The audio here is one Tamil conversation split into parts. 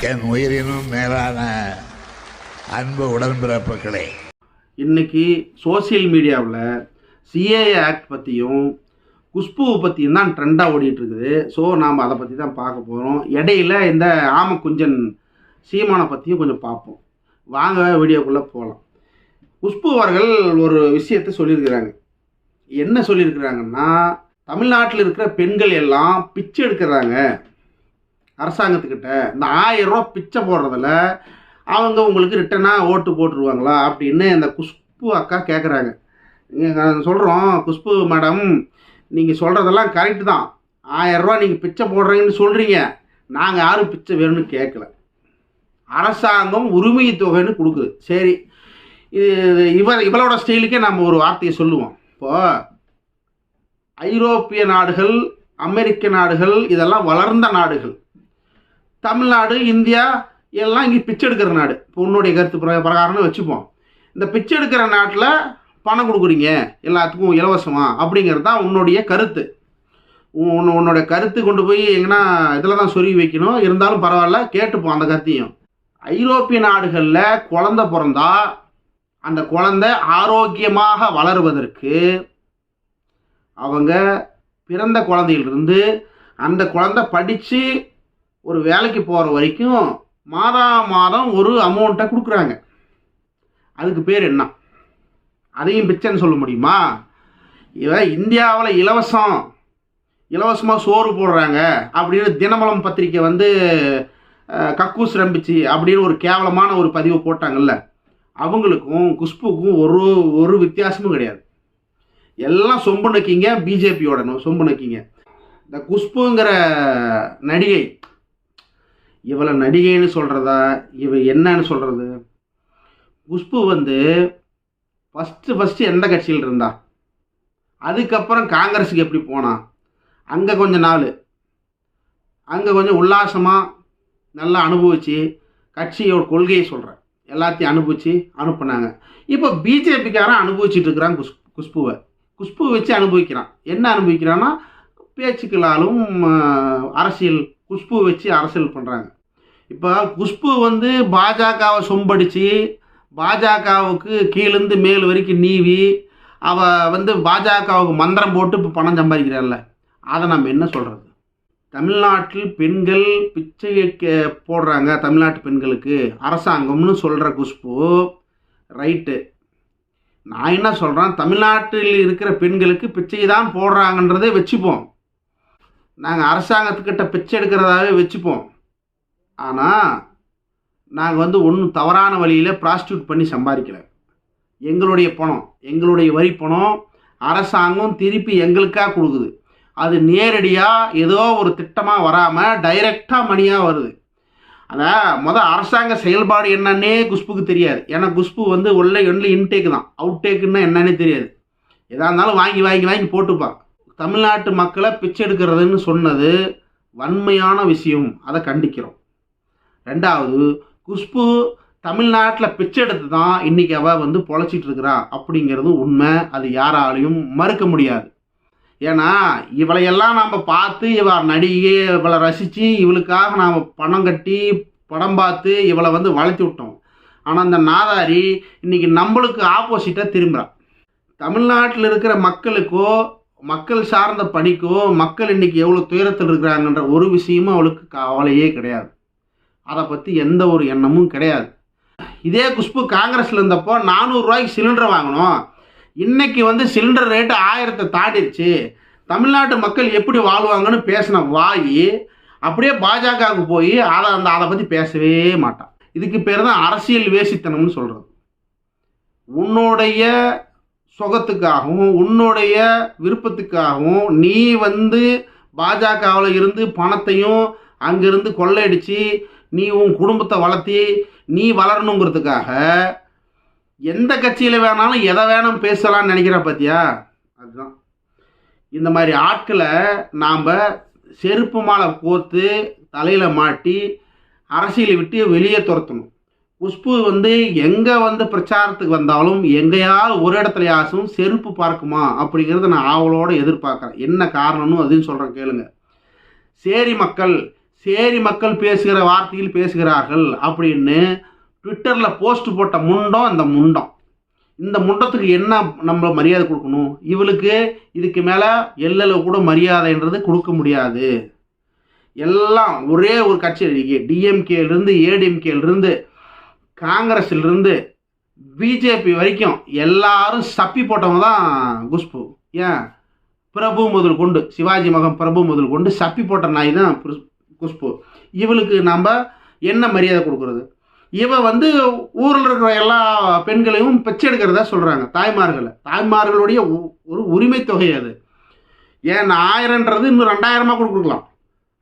என் உயிரினும் மேலான அன்பு உடன்பிறப்புகளே, இன்னைக்கு சோசியல் மீடியாவில் சிஏஏ ஆக்ட் பற்றியும் குஷ்புவை பற்றியும் தான் ட்ரெண்டாக ஓடிட்டு இருக்குது. ஸோ நாம் அதை பற்றி தான் பார்க்க போகிறோம். இடையில இந்த ஆமக்குஞ்சன் சீமானை பற்றியும் கொஞ்சம் பார்ப்போம். வாங்க வீடியோக்குள்ளே போகலாம். குஷ்பு அவர்கள் ஒரு விஷயத்தை சொல்லியிருக்கிறாங்க. என்ன சொல்லியிருக்கிறாங்கன்னா, தமிழ்நாட்டில் இருக்கிற பெண்கள் எல்லாம் பிச்சை எடுக்கிறாங்க அரசாங்கத்துக்கிட்ட. இந்த 1000 ரூபா பிச்சை போடுறதில் அவங்க உங்களுக்கு ரிட்டனாக ஓட்டு போட்டுருவாங்களா அப்படின்னு இந்த குஷ்பு அக்கா கேட்குறாங்க. நீங்கள் சொல்கிறோம், குஷ்பு மேடம் நீங்கள் சொல்கிறதெல்லாம் கரெக்டு தான். 1000 ரூபா நீங்கள் பிச்சை போடுறீங்கன்னு சொல்கிறீங்க. நாங்கள் யாரும் பிச்சை வேணும்னு கேட்கல. அரசாங்கம் உரிமை தொகைன்னு கொடுக்குது. சரி, இவளோட ஸ்டைலுக்கே நம்ம ஒரு வார்த்தையை சொல்லுவோம். இப்போது ஐரோப்பிய நாடுகள், அமெரிக்க நாடுகள், இதெல்லாம் வளர்ந்த நாடுகள். தமிழ்நாடு, இந்தியா எல்லாம் இங்கே பிச்சை எடுக்கிற நாடு. இப்போ உன்னுடைய கருத்து பிரகாரம்னு வச்சுப்போம். இந்த பிச்சை எடுக்கிற நாட்டில் பணம் கொடுக்குறீங்க எல்லாத்துக்கும் இலவசமாக அப்படிங்கிறது தான் உன்னுடைய கருத்து. உன்னோட கருத்து கொண்டு போய் எங்கன்னா இதில் தான் சொருகி வைக்கணும். இருந்தாலும் பரவாயில்ல, கேட்டுப்போம் அந்த கருத்தையும். ஐரோப்பிய நாடுகளில் குழந்தை பிறந்தா அந்த குழந்தை ஆரோக்கியமாக வளருவதற்கு அவங்க பிறந்த குழந்தையிலிருந்து அந்த குழந்தை படித்து ஒரு வேலைக்கு போகிற வரைக்கும் மாதம் ஒரு அமௌண்ட்டை கொடுக்குறாங்க. அதுக்கு பேர் என்ன? அதையும் பிச்சைன்னு சொல்ல முடியுமா? இந்தியாவில் இலவசமாக சோறு போடுறாங்க அப்படின்னு தினமலம் பத்திரிக்கை கக்கூஸ் ரம்பிச்சு அப்படின்னு ஒரு கேவலமான ஒரு பதிவை போட்டாங்கல்ல, அவங்களுக்கும் குஷ்புக்கும் ஒரு வித்தியாசமும் கிடையாது. எல்லாம் சொம்பு நக்கிங்க, பிஜேபியோட சொம்பு நக்கிங்க. இந்த குஷ்புங்கிற நடிகை, இவளை நடிகைன்னு சொல்கிறதா இவ என்னன்னு சொல்கிறது? குஷ்பு ஃபஸ்ட்டு எந்த கட்சியில் இருந்தா, அதுக்கப்புறம் காங்கிரஸுக்கு எப்படி போனா, அங்கே கொஞ்சம் நாள் அங்கே கொஞ்சம் உல்லாசமாக நல்லா அனுபவிச்சு, கட்சியோட கொள்கையை சொல்கிறேன், எல்லாத்தையும் அனுபவிச்சு அனுப்புனாங்க. இப்போ பிஜேபிக்காரன் அனுபவிச்சுட்டு இருக்கிறான் குஷ்புவை வச்சு அனுபவிக்கிறான். என்ன அனுபவிக்கிறான்னா, பேச்சுக்களாலும் அரசியல் குஷ்புவை வச்சு அரசியல் பண்ணுறாங்க. இப்போ குஷ்பு பாஜகவை சொம்படிச்சு, பாஜகவுக்கு கீழேருந்து மேல் வரைக்கும் நீவி அவள் பாஜகவுக்கு மந்திரம் போட்டு இப்போ பணம் சம்பாதிக்கிறாள்ல, அதை நம்ம என்ன சொல்கிறது? தமிழ்நாட்டில் பெண்கள் பிச்சை போடுறாங்க, தமிழ்நாட்டு பெண்களுக்கு அரசாங்கம்னு சொல்கிற குஷ்பு ரைட்டு. நான் என்ன சொல்கிறேன், தமிழ்நாட்டில் இருக்கிற பெண்களுக்கு பிச்சை தான் போடுறாங்கன்றதே வச்சுப்போம். நாங்கள் அரசாங்கத்துக்கிட்ட பிச்சை எடுக்கிறதாவே வச்சுப்போம். ஆனால் நாங்கள் ஒன்றும் தவறான வழியில் ப்ராஸ்டியூட் பண்ணி சம்பாதிக்கலை. எங்களுடைய பணம், எங்களுடைய வரி பணம் அரசாங்கம் திருப்பி எங்களுக்காக கொடுக்குது. அது நேரடியாக ஏதோ ஒரு திட்டமாக வராமல் டைரெக்டாக மணியாக வருது. அதான் அரசாங்க செயல்பாடு என்னன்னே குஷ்புக்கு தெரியாது. ஏன்னா குஷ்பு ஒன்லி இன்டேக் தான், அவுட் டேக்குன்னா என்னன்னே தெரியாது. எதாக இருந்தாலும் வாங்கி போட்டுப்பா. தமிழ்நாட்டு மக்களை பிச்சை எடுக்கிறதுன்னு சொன்னது வன்மையான விஷயம், அதை கண்டிக்கிறோம். ரெண்டாவது, குஷ்பு தமிழ்நாட்டில் பிச்சை எடுத்து தான் இன்றைக்கி அவள் பொழைச்சிட்டு இருக்கிறா அப்படிங்கிறது உண்மை. அது யாராலையும் மறுக்க முடியாது. ஏன்னா இவளையெல்லாம் நாம் பார்த்து, இவள் நடிகை, இவளை ரசித்து, இவளுக்காக நாம் பணம் கட்டி படம் பார்த்து இவளை வளர்த்தி விட்டோம். ஆனால் அந்த நாதாரி இன்றைக்கி நம்மளுக்கு ஆப்போசிட்டாக திரும்புகிறான். தமிழ்நாட்டில் இருக்கிற மக்களுக்கோ, மக்கள் சார்ந்த பணிக்கோ, மக்கள் இன்றைக்கி எவ்வளோ துயரத்தில் இருக்கிறாங்கன்ற ஒரு விஷயமும் அவளுக்கு கவலையே கிடையாது. அதை பற்றி எந்த ஒரு எண்ணமும் கிடையாது. இதே குஷ்பு காங்கிரஸில் இருந்தப்போ 400 ரூபாய்க்கு சிலிண்டர் வாங்கணும். இன்றைக்கி சிலிண்டர் ரேட்டு 1000 தாண்டிடுச்சு. தமிழ்நாட்டு மக்கள் எப்படி வாழ்வாங்கன்னு பேசின வாய் அப்படியே பாஜகவுக்கு போய் அதை பற்றி பேசவே மாட்டான். இதுக்கு பேர் தான் அரசியல் வேசித்தனம்னு சொல்கிறது. உன்னுடைய சுகத்துக்காகவும் உன்னுடைய விருப்பத்துக்காகவும் நீ பாஜகவில் இருந்து பணத்தையும் அங்கிருந்து கொள்ளையடித்து நீ உன் குடும்பத்தை வளர்த்தி நீ வளரணுங்கிறதுக்காக எந்த கட்சியில் வேணாலும் எதை வேணும் பேசலாம்னு நினைக்கிற பார்த்தியா? அதுதான் இந்த மாதிரி ஆட்களை நாம் செருப்பு மாலை கோர்த்து தலையில் மாட்டி அரசியலை விட்டு வெளியே துரத்தணும். குஷ்பு எங்கே பிரச்சாரத்துக்கு வந்தாலும் எங்கேயாவது ஒரு இடத்துலையாச்சும் செருப்பு பார்க்குமா அப்படிங்கிறத நான் ஆவலோடு எதிர்பார்க்குறேன். என்ன காரணம்னு அதையும் சொல்கிறேன் கேளுங்க. சேரி மக்கள், சேரி மக்கள் பேசுகிற வார்த்தையில் பேசுகிறார்கள் அப்படின்னு ட்விட்டரில் போஸ்ட் போட்ட முண்டம் இந்த முண்டம். இந்த முண்டத்துக்கு என்ன நம்ம மரியாதை கொடுக்கணும்? இவளுக்கு இதுக்கு மேலே எல்லளவு கூட மரியாதைன்றது கொடுக்க முடியாது. எல்லாம் ஒரே ஒரு கட்சி, டிஎம்கேலேருந்து ஏடிஎம்கேலேருந்து காங்கிரஸ்லேருந்து பிஜேபி வரைக்கும் எல்லாரும் சப்பி போட்டவங்க தான் குஷ்பு. ஏன் பிரபு முதல் கொண்டு, சிவாஜி மகன் பிரபு முதல் கொண்டு சப்பி போட்ட நாய் தான் குஷ்பு. இவளுக்கு நம்ம என்ன மரியாதை கொடுக்குறது? இவ ஊரில் இருக்கிற எல்லா பெண்களையும் பெச்சு எடுக்கிறதா சொல்கிறாங்க. தாய்மார்களுடைய ஒரு உரிமை தொகை அது. ஏன் 1000ன்றது இன்னும் 2000 கூட கொடுக்கலாம்,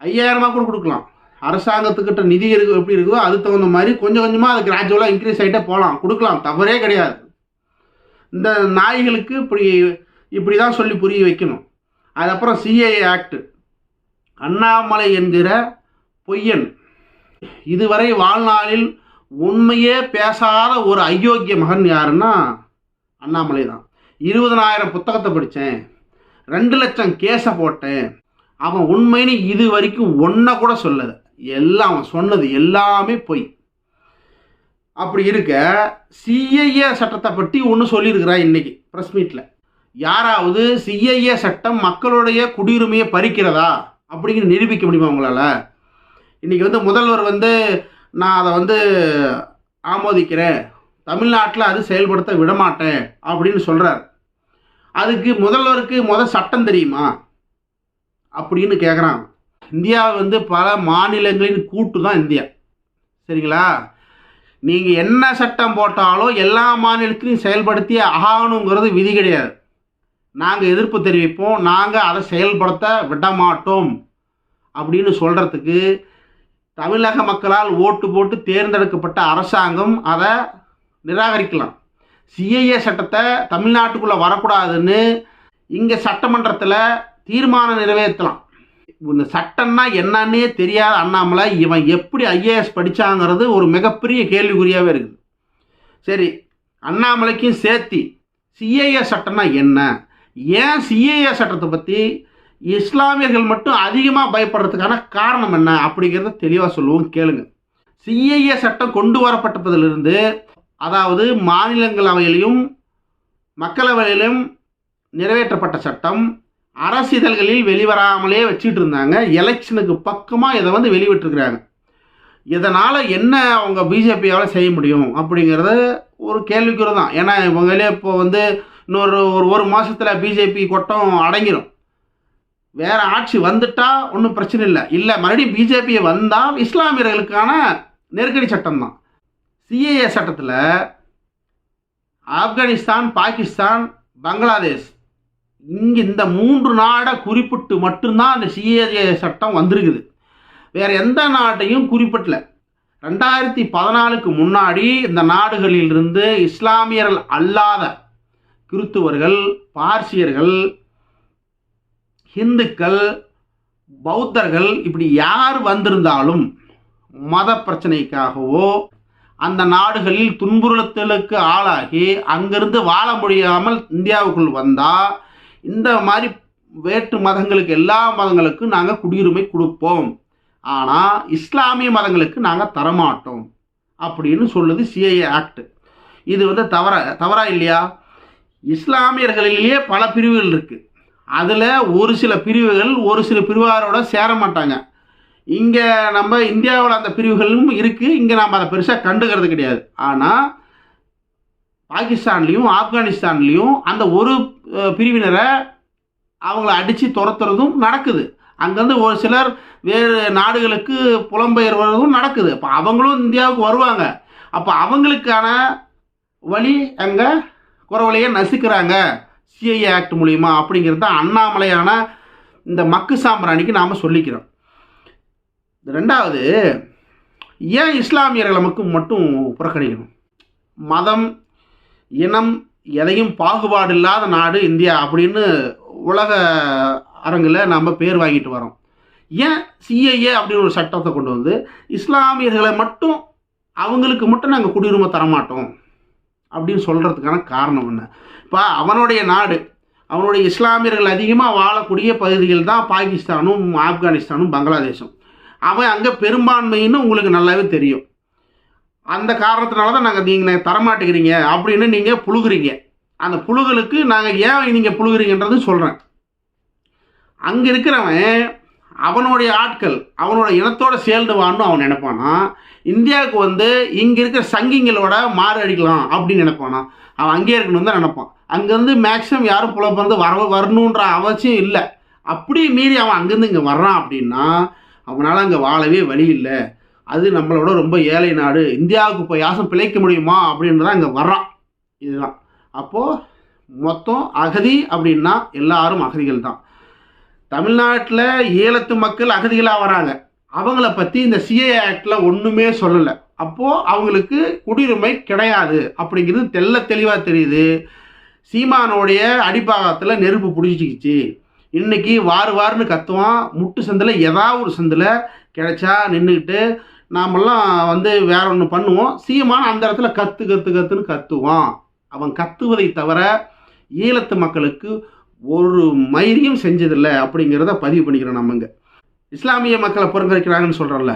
5000 கூட கொடுக்கலாம். அரசாங்கத்துக்கிட்ட நிதி எப்படி இருக்குதோ அது தகுந்த மாதிரி கொஞ்சம் கொஞ்சமாக அது கிராஜுவலாக இன்க்ரீஸ் ஆகிட்டே போகலாம், கொடுக்கலாம், தவறே கிடையாது. இந்த நாய்களுக்கு இப்படி தான் சொல்லி புரிய வைக்கணும். அதுக்கப்புறம் சிஏஏ ஆக்ட், அண்ணாமலை என்கிற பொய்யன் இதுவரை வாழ்நாளில் உண்மையே பேசாத ஒரு அயோக்கிய மகன் யாருன்னா அண்ணாமலை தான். 20,000 புத்தகத்தை படித்தேன், 2 லட்சம் கேஸை போட்டேன், அவன் உண்மைன்னு இது வரைக்கும் ஒன்றை கூட சொல்லலை. எல்லாம் அவன் சொன்னது எல்லாமே பொய். அப்படி இருக்க சிஐஏ சட்டத்தை பற்றி ஒன்று சொல்லியிருக்கிறான் இன்னைக்கு ப்ரெஸ் மீட்டில். யாராவது சிஐஏ சட்டம் மக்களுடைய குடியுரிமையை பறிக்கிறதா அப்படிங்கிற நிரூபிக்க முடியுமா உங்களால்? இன்றைக்கி முதல்வர் நான் அதை ஆமோதிக்கிறேன், தமிழ்நாட்டில் அது செயல்படுத்த விடமாட்டேன் அப்படின்னு சொல்கிறார். அதுக்கு முதல்வருக்கு சட்டம் தெரியுமா அப்படின்னு கேட்குறான். இந்தியா பல மாநிலங்களின் கூட்டு தான் இந்தியா, சரிங்களா? நீங்கள் என்ன சட்டம் போட்டாலும் எல்லா மாநிலத்திலையும் செயல்படுத்தி ஆகணுங்கிறது விதி கிடையாது. நாங்கள் எதிர்ப்பு தெரிவிப்போம், நாங்கள் அதை செயல்படுத்த விட மாட்டோம் அப்படின்னு சொல்கிறதுக்கு தமிழக மக்களால் ஓட்டு போட்டு தேர்ந்தெடுக்கப்பட்ட அரசாங்கம் அதை நிராகரிக்கலாம். சிஐஏ சட்டத்தை தமிழ்நாட்டுக்குள்ளே வரக்கூடாதுன்னு இங்கே சட்டமன்றத்தில் தீர்மானம் நிறைவேற்றலாம். இந்த சட்டம்னா என்னன்னே தெரியாத அண்ணாமலை இவன் எப்படி ஐஏஎஸ் படித்தாங்கிறது ஒரு மிகப்பெரிய கேள்விக்குறியாகவே இருக்குது. சரி, அண்ணாமலைக்கும் சேர்த்தி சிஏஏ சட்டம்னா என்ன, ஏன் சிஏஏ சட்டத்தை பற்றி இஸ்லாமியர்கள் மட்டும் அதிகமாக பயப்படுறதுக்கான காரணம் என்ன அப்படிங்கிறத தெளிவாக சொல்லுவோம், கேளுங்க. சிஏஏ சட்டம் கொண்டு வரப்பட்டதிலிருந்து, அதாவது மாநிலங்களவையிலும் மக்களவையிலும் நிறைவேற்றப்பட்ட சட்டம் அரசிதழ்களில் வெளிவராமலே வச்சுட்டு இருந்தாங்க. எலெக்ஷனுக்கு பக்கமாக இதை வெளிவிட்டுருக்குறாங்க. இதனால் என்ன அவங்க பிஜேபியால் செய்ய முடியும் அப்படிங்கிறத ஒரு கேள்விக்குறி தான். ஏன்னா இவங்களே இப்போ இன்னொரு ஒரு மாதத்தில் பிஜேபி கொட்டம் அடங்கிடும். வேறு ஆட்சி வந்துட்டால் ஒன்றும் பிரச்சனை இல்லை மறுபடியும் பிஜேபி வந்தால் இஸ்லாமியர்களுக்கான நெருக்கடி சட்டம் தான். சிஏஏ சட்டத்தில் ஆப்கானிஸ்தான், பாகிஸ்தான், பங்களாதேஷ் இந்த 3 நாடை குறிப்பிட்டு மட்டும்தான் அந்த சிஏஏ சட்டம் வந்திருக்குது. வேறு எந்த நாட்டையும் குறிப்பிடல. 2014க்கு முன்னாடி இந்த நாடுகளிலிருந்து இஸ்லாமியர்கள் அல்லாத கிறித்துவர்கள், பார்சியர்கள், இந்துக்கள், பௌத்தர்கள் இப்படி யார் வந்திருந்தாலும் மத பிரச்சனைக்காகவோ அந்த நாடுகளில் துன்புறுத்தலுக்கு ஆளாகி அங்கிருந்து வாழ முடியாமல் இந்தியாவுக்குள் வந்தால் இந்த மாதிரி வேற்று மதங்களுக்கு, எல்லா மதங்களுக்கும் நாங்கள் குடியுரிமை கொடுப்போம், ஆனால் இஸ்லாமிய மதங்களுக்கு நாங்கள் தரமாட்டோம் அப்படின்னு சொல்லுது சிஏஏ ஆக்ட். இது தவறா இல்லையா? இஸ்லாமியர்களிலேயே பல பிரிவுகள் இருக்குது. அதில் ஒரு சில பிரிவுகள் ஒரு சில பிரிவாரோட சேர மாட்டாங்க. இங்கே நம்ம இந்தியாவில் அந்த பிரிவுகளும் இருக்குது, இங்கே நம்ம அதை பெருசாக கண்டுக்கிறது கிடையாது. ஆனால் பாகிஸ்தான்லேயும் ஆப்கானிஸ்தான்லேயும் அந்த ஒரு பிரிவினரை அவங்கள அடித்து துரத்துறதும் நடக்குது. அங்கேருந்து ஒரு சிலர் வேறு நாடுகளுக்கு புலம்பெயர்வதும் நடக்குது. அப்போ அவங்களும் இந்தியாவுக்கு வருவாங்க. அப்போ அவங்களுக்கான வழி அங்கே குறவலையே நசுக்கிறாங்க சிஐஏ ஆக்ட் மூலிமா அப்படிங்கிறது தான் அண்ணாமலையான இந்த மக்கு சாம்பிராணிக்கு நாம் சொல்லிக்கிறோம். ரெண்டாவது, ஏன் இஸ்லாமியர்களை மட்டும் புறக்கணிக்கணும்? மதம், இனம் எதையும் பாகுபாடு இல்லாத நாடு இந்தியா அப்படின்னு உலக அரங்கில் நம்ம பேர் வாங்கிட்டு வரோம். ஏன் சிஐஏ அப்படின்னு ஒரு சட்டத்தை கொண்டு இஸ்லாமியர்களை மட்டும் அவங்களுக்கு மட்டும் நாங்கள் குடியுரிமை தரமாட்டோம் அப்படின்னு சொல்கிறதுக்கான காரணம் என்ன? இப்போ அவனுடைய நாடு, அவனுடைய இஸ்லாமியர்கள் அதிகமாக வாழக்கூடிய பகுதிகள் தான் பாகிஸ்தானும் ஆப்கானிஸ்தானும் பங்களாதேஷும். அவன் அங்கே பெரும்பான்மைன்னு உங்களுக்கு நல்லாவே தெரியும். அந்த காரணத்தினால தான் நீங்கள் தரமாட்டேங்கிறீங்க அப்படின்னு நீங்கள் புழுகுறீங்க. அந்த புழுகலுக்கு நாங்கள் ஏன் நீங்கள் புழுகுறீங்கன்றது சொல்கிறேன். அங்கே இருக்கிறவன் அவனுடைய ஆட்கள் அவனோட இனத்தோடு சேர்ந்துவான்னு அவன் நினைப்பானா, இந்தியாவுக்கு வந்து இங்கே இருக்கிற சங்கிங்களோட மாறு அடிக்கலாம் அப்படின்னு நினைப்பானா. அவன் அங்கேயே இருக்கணும் தான் நினைப்பான். அங்கேருந்து மேக்ஸிமம் யாரும் புலப்பெருந்து வரணுன்ற அவசியம் இல்லை. அப்படி மீறி அவன் அங்கேருந்து இங்கே வர்றான் அப்படின்னா அவனால் அங்கே வாழவே வழி இல்லை. அது நம்மளோட ரொம்ப ஏழை நாடு, இந்தியாவுக்கு போய் யாசம் பிழைக்க முடியுமா அப்படின்றதான் இங்கே வர்றான். இதுதான். அப்போது மொத்தம் அகதி அப்படின்னா எல்லாரும் அகதிகள் தான். தமிழ்நாட்டில் ஈழத்து மக்கள் அகதிகளாக வராங்க. அவங்கள பற்றி இந்த சிஏஏ ஆக்டில் ஒன்றுமே சொல்லலை. அப்போது அவங்களுக்கு குடியுரிமை கிடையாது அப்படிங்கிறது தெள்ள தெளிவாக தெரியுது. சீமானோடைய அடிப்பாகத்தில் நெருப்பு பிடிச்சிக்கிச்சு. இன்றைக்கி வாருன்னு கத்துவான். முட்டு சந்தில் ஏதாவது ஒரு சந்தில் கிடைச்சா நின்றுக்கிட்டு நாமெல்லாம் வந்து வேற ஒன்று பண்ணுவோம். சீமான் அந்த இடத்துல கத்துன்னு கத்துவான். அவன் கத்துவதை தவிர ஈழத்து மக்களுக்கு ஒரு மயிரையும் செஞ்சதில்லை அப்படிங்கிறத பதிவு பண்ணிக்கிறோம். நம்மங்க இஸ்லாமிய மக்களை புறக்கணிக்கிறாங்கன்னு சொல்கிறோம்ல,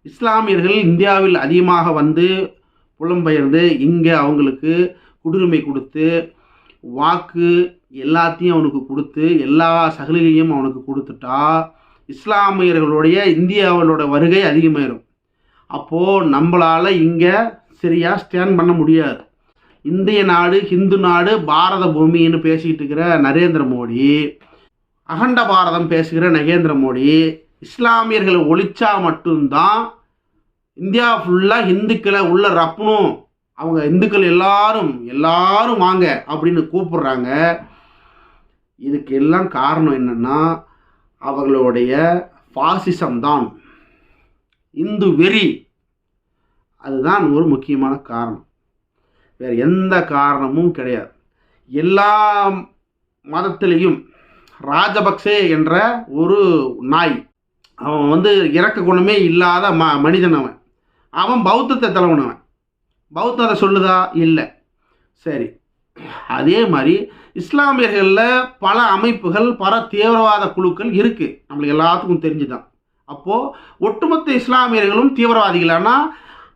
இஸ்லாமியர்கள் இந்தியாவில் அதிகமாக வந்து புலம்பெயர்ந்து இங்கே அவங்களுக்கு குடியுரிமை கொடுத்து வாக்கு எல்லாத்தையும் அவனுக்கு கொடுத்து எல்லா சலுகையும் அவனுக்கு கொடுத்துட்டா இஸ்லாமியர்களுடைய இந்தியாவோட வருகை அதிகமாயிரும். அப்போது நம்மளால் இங்கே சரியாக ஸ்டாண்ட் பண்ண முடியாது. இந்திய நாடு, ஹிந்து நாடு, பாரத பூமின்னு பேசிக்கிட்டு இருக்கிற நரேந்திர மோடி, அகண்ட பாரதம் பேசுகிற நரேந்திர மோடி இஸ்லாமியர்களை ஒழிச்சா மட்டும்தான் இந்தியா ஃபுல்லாக இந்துக்களை உள்ள ரப்பணும், அவங்க இந்துக்கள் எல்லாரும் வாங்க அப்படின்னு கூப்பிடுறாங்க. இதுக்கு எல்லாம் காரணம் என்னென்னா அவர்களுடைய பாசிசம் தான், இந்து வெறி. அதுதான் ஒரு முக்கியமான காரணம். வேறு எந்த காரணமும் கிடையாது. எல்லா மதத்திலையும் ராஜபக்சே என்ற ஒரு நாய், அவன் வந்து இறக்க குணமே இல்லாத மனிதன். அவன் பௌத்தத்தை தலைவனவன். பௌத்தத்தை சொல்லுதா? இல்லை. சரி, அதே மாதிரி இஸ்லாமியர்களில் பல அமைப்புகள், பல தீவிரவாத குழுக்கள் இருக்குது, நம்மளுக்கு எல்லாத்துக்கும் தெரிஞ்சுதான். அப்போது ஒட்டுமொத்த இஸ்லாமியர்களும் தீவிரவாதிகளானா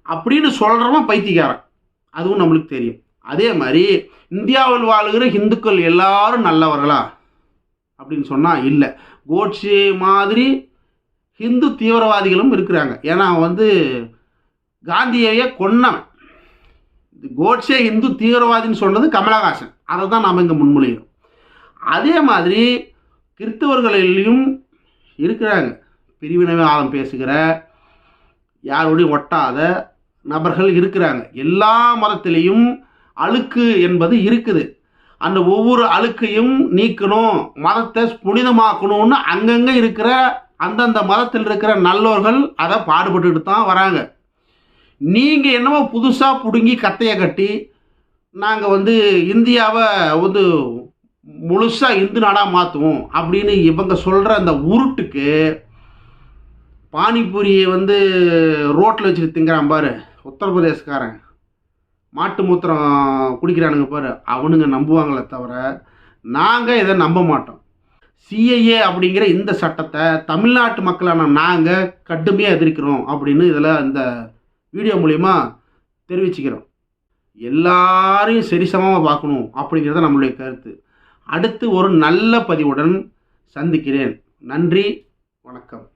அப்படின்னு சொல்கிறவன் பைத்தியக்காரன், அதுவும் நம்மளுக்கு தெரியும். அதே மாதிரி இந்தியாவில் வாழுகிற இந்துக்கள் எல்லாரும் நல்லவர்களா அப்படின்னு சொன்னால் இல்லை. கோட்சே மாதிரி ஹிந்து தீவிரவாதிகளும் இருக்கிறாங்க. ஏன்னா அவன் வந்து காந்தியையே கொன்னவன். கோட்சே இந்து தீவிரவாதின்னு சொன்னது கமலஹாசன். அதை தான் நாம் இங்கே முன்மொழிகிறோம். அதே மாதிரி கிறிஸ்தவர்களிலும் இருக்கிறாங்க பிரிவினைவாதம் பேசுகிற, யாரோடையும் ஒட்டாத நபர்கள் இருக்கிறாங்க. எல்லா மதத்திலையும் அழுக்கு என்பது இருக்குது. அந்த ஒவ்வொரு அழுக்கையும் நீக்கணும், மதத்தை புனிதமாக்கணும்னு அங்கங்கே இருக்கிற அந்தந்த மதத்தில் இருக்கிற நல்லோர்கள் அதை பாடுபட்டுட்டு தான் வராங்க. நீங்கள் என்னமோ புதுசாக பிடுங்கி கத்தையை கட்டி நாங்கள் வந்து இந்தியாவை வந்து முழுசாக இந்து நாடாக மாற்றுவோம் அப்படின்னு இவங்க சொல்கிற அந்த உருட்டுக்கு, பானிபூரியை வந்து ரோட்டில் வச்சுட்டு திங்கிறான் பாரு உத்தரப்பிரதேசக்காரன், மாட்டு மூத்திரம் குடிக்கிறானுங்க பாரு, அவனுங்க நம்புவாங்களே தவிர நாங்கள் இதை நம்ப மாட்டோம். சிஐஏ அப்படிங்கிற இந்த சட்டத்தை தமிழ்நாட்டு மக்களான நாங்கள் கடுமையாக எதிர்க்கிறோம் அப்படின்னு இதில் இந்த வீடியோ மூலிமா தெரிவிச்சுக்கிறோம். எல்லாரையும் சரிசமமாக பார்க்கணும் அப்படிங்கிறத நம்மளுடைய கருத்து. அடுத்து ஒரு நல்ல பதிவுடன் சந்திக்கிறேன். நன்றி, வணக்கம்.